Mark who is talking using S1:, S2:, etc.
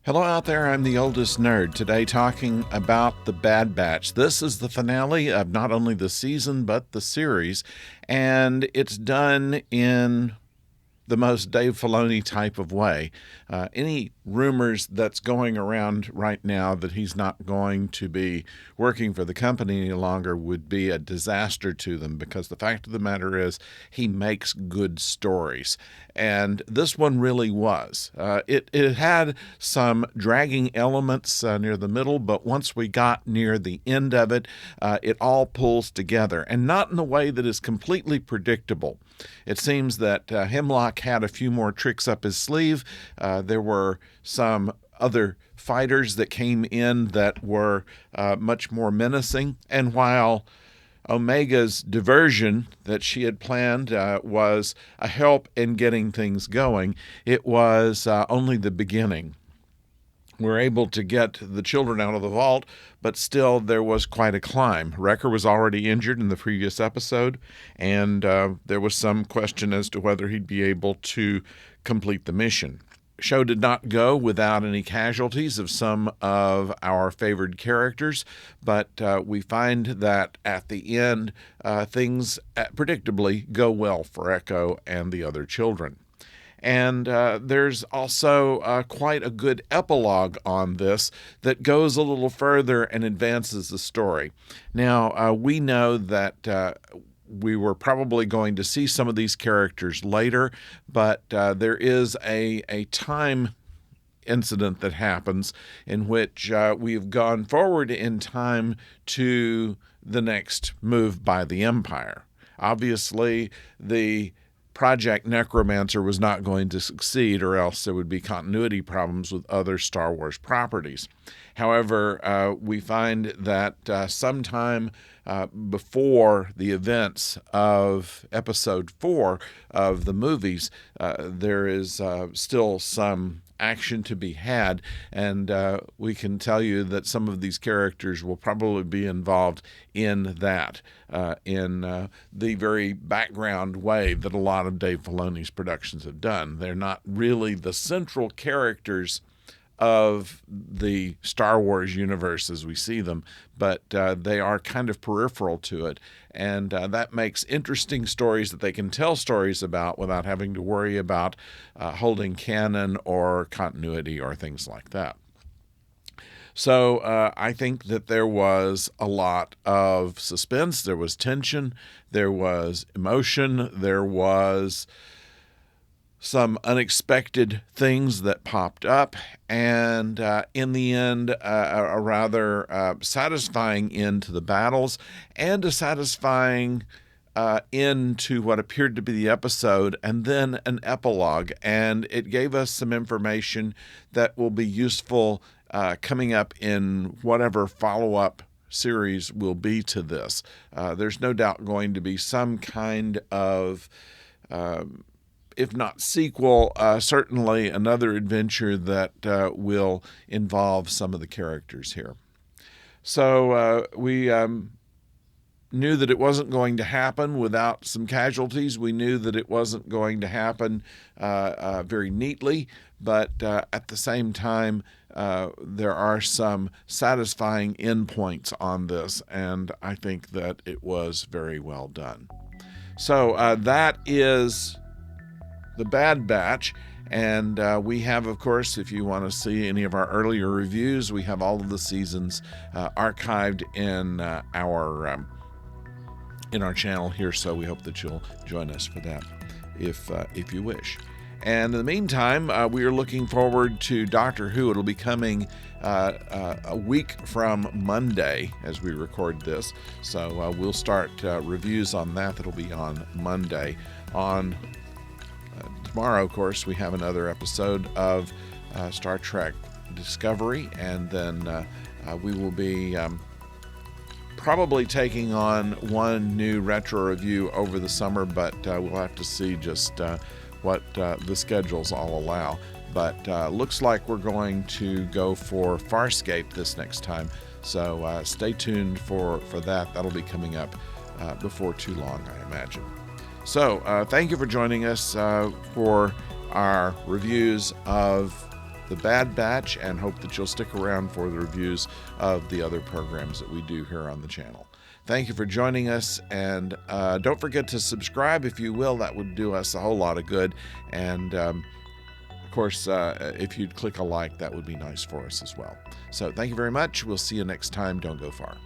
S1: Hello out there, I'm the oldest nerd. Today talking about The Bad Batch. This is the finale of not only the season but the series, and it's done in the most Dave Filoni type of way. Any rumors that's going around right now that he's not going to be working for the company any longer would be a disaster to them, because the fact of the matter is he makes good stories. And this one really was. It had some dragging elements near the middle, but once we got near the end of it, it all pulls together, and not in a way that is completely predictable. It seems that Hemlock had a few more tricks up his sleeve. There were some other fighters that came in that were much more menacing. And while Omega's diversion that she had planned was a help in getting things going, it was only the beginning. We're able to get the children out of the vault, but still there was quite a climb. Wrecker was already injured in the previous episode, and there was some question as to whether he'd be able to complete the mission. Show did not go without any casualties of some of our favored characters, but we find that at the end, things predictably go well for Echo and the other children. And there's also quite a good epilogue on this that goes a little further and advances the story. Now, we know that we were probably going to see some of these characters later, but there is a time incident that happens in which we've gone forward in time to the next move by the Empire. Obviously, the Project Necromancer was not going to succeed, or else there would be continuity problems with other Star Wars properties. However, we find that sometime before the events of Episode 4 of the movies, there is still some action to be had, and we can tell you that some of these characters will probably be involved in that, in the very background way that a lot of Dave Filoni's productions have done. They're not really the central characters of the Star Wars universe as we see them, but they are kind of peripheral to it, and that makes interesting stories that they can tell stories about without having to worry about holding canon or continuity or things like that. So I think that there was a lot of suspense, there was tension, there was emotion, there was some unexpected things that popped up, and in the end, a rather satisfying end to the battles, and a satisfying end to what appeared to be the episode, and then an epilogue. And it gave us some information that will be useful coming up in whatever follow-up series will be to this. There's no doubt going to be some kind of if not sequel, certainly another adventure that will involve some of the characters here. So we knew that it wasn't going to happen without some casualties. We knew that it wasn't going to happen very neatly, but at the same time, there are some satisfying endpoints on this, and I think that it was very well done. So that is The Bad Batch, and we have, of course, if you want to see any of our earlier reviews, we have all of the seasons archived in our channel here, so we hope that you'll join us for that if you wish. And in the meantime, we are looking forward to Doctor Who. It'll be coming a week from Monday as we record this, so we'll start reviews on that. That'll be on Monday. On tomorrow, of course, we have another episode of Star Trek Discovery, and then we will be probably taking on one new retro review over the summer, but we'll have to see just what the schedules all allow. But looks like we're going to go for Farscape this next time, so stay tuned for that. That'll be coming up before too long, I imagine. So thank you for joining us for our reviews of The Bad Batch, and hope that you'll stick around for the reviews of the other programs that we do here on the channel. Thank you for joining us, and don't forget to subscribe if you will. That would do us a whole lot of good. And of course, if you'd click a like, that would be nice for us as well. So thank you very much. We'll see you next time. Don't go far.